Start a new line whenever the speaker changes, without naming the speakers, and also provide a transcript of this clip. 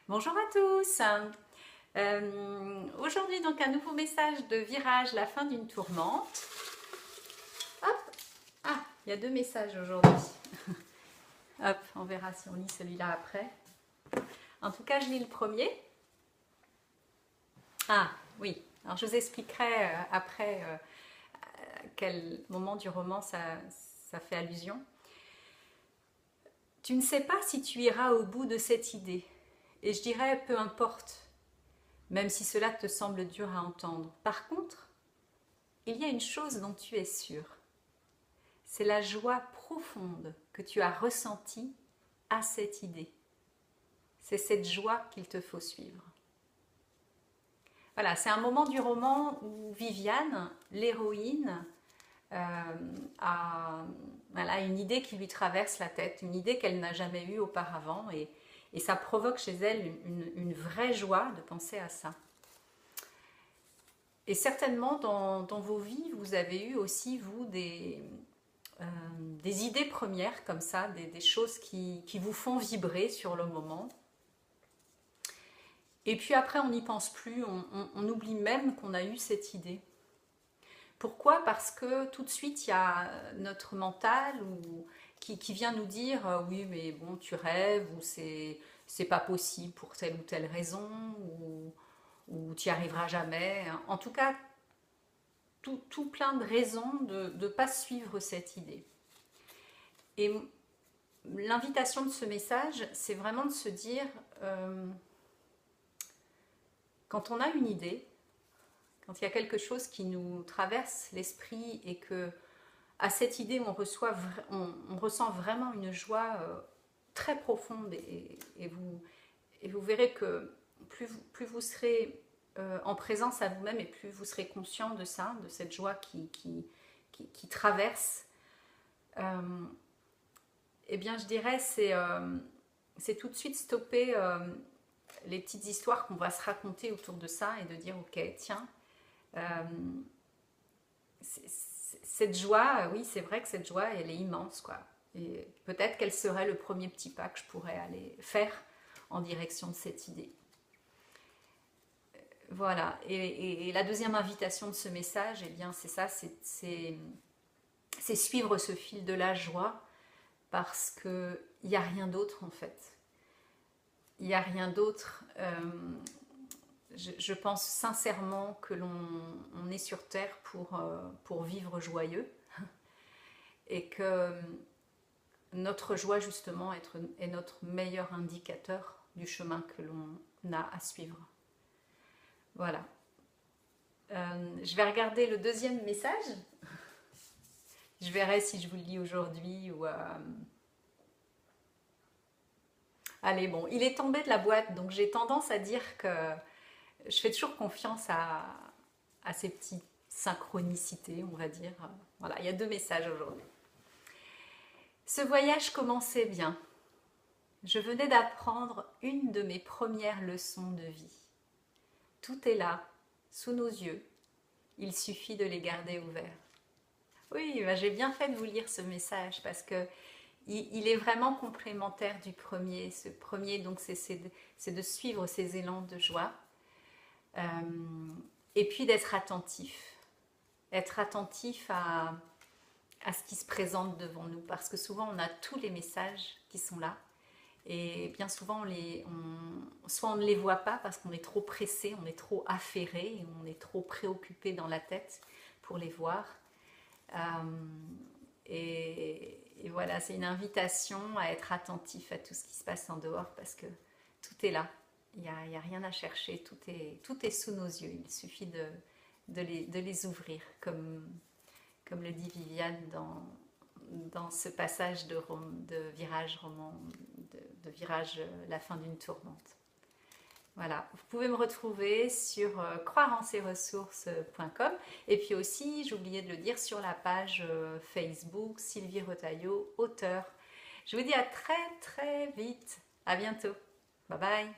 Bonjour à tous. Aujourd'hui donc un nouveau message de virage, la fin d'une tourmente. Hop, ah, il y a deux messages aujourd'hui. Hop, on verra si on lit celui-là après. En tout cas, je lis le premier. Ah, oui. Alors je vous expliquerai après à quel moment du roman ça fait allusion. Tu ne sais pas si tu iras au bout de cette idée. Et je dirais peu importe, même si cela te semble dur à entendre. Par contre, il y a une chose dont tu es sûr. C'est la joie profonde que tu as ressentie à cette idée. C'est cette joie qu'il te faut suivre. Voilà, c'est un moment du roman où Viviane, l'héroïne, a une idée qui lui traverse la tête, une idée qu'elle n'a jamais eue auparavant, et ça provoque chez elle une vraie joie de penser à ça. Et certainement dans vos vies, vous avez eu aussi, vous, des idées premières comme ça, des choses qui vous font vibrer sur le moment. Et puis après, on n'y pense plus, on oublie même qu'on a eu cette idée. Pourquoi? Parce que tout de suite, il y a notre mental qui vient nous dire oui, mais bon, tu rêves, ou c'est pas possible pour telle ou telle raison, ou tu n'y arriveras jamais. En tout cas, tout plein de raisons de ne pas suivre cette idée. Et l'invitation de ce message, c'est vraiment de se dire, quand on a une idée, quand il y a quelque chose qui nous traverse l'esprit et que à cette idée on ressent vraiment une joie très profonde, et vous verrez que plus vous serez en présence à vous-même, et plus vous serez conscient de ça, de cette joie qui traverse, eh bien je dirais c'est tout de suite stopper les petites histoires qu'on va se raconter autour de ça, et de dire ok, tiens, cette joie, oui, c'est vrai que cette joie, elle est immense, quoi. Et peut-être qu'elle serait le premier petit pas que je pourrais aller faire en direction de cette idée. Voilà. Et la deuxième invitation de ce message, eh bien, c'est ça, c'est suivre ce fil de la joie, parce qu'il n'y a rien d'autre, en fait. Il n'y a rien d'autre. Je pense sincèrement que l'on est sur Terre pour vivre joyeux, et que notre joie, justement, est notre meilleur indicateur du chemin que l'on a à suivre. Voilà. Je vais regarder le deuxième message. Je verrai si je vous le lis aujourd'hui ou... Allez, bon, il est tombé de la boîte, donc j'ai tendance à dire que je fais toujours confiance à ces petites synchronicités, on va dire. Voilà, il y a deux messages aujourd'hui. Ce voyage commençait bien. Je venais d'apprendre une de mes premières leçons de vie. Tout est là, sous nos yeux. Il suffit de les garder ouverts. Oui, bah j'ai bien fait de vous lire ce message, parce que il est vraiment complémentaire du premier. Ce premier, donc, c'est de suivre ces élans de joie, et puis d'être attentif. Être attentif à ce qui se présente devant nous, parce que souvent on a tous les messages qui sont là, et bien souvent soit on ne les voit pas parce qu'on est trop pressé, on est trop affairé, on est trop préoccupé dans la tête pour les voir. Et voilà, c'est une invitation à être attentif à tout ce qui se passe en dehors, parce que tout est là, il n'y a rien à chercher, tout est sous nos yeux, il suffit de les ouvrir, comme le dit Viviane dans ce passage de virage roman, de virage la fin d'une tourmente. Voilà, vous pouvez me retrouver sur croireensesressources.com, et puis aussi, j'ai oublié de le dire, sur la page Facebook Sylvie Retailleau, auteure. Je vous dis à très très vite, à bientôt, bye bye.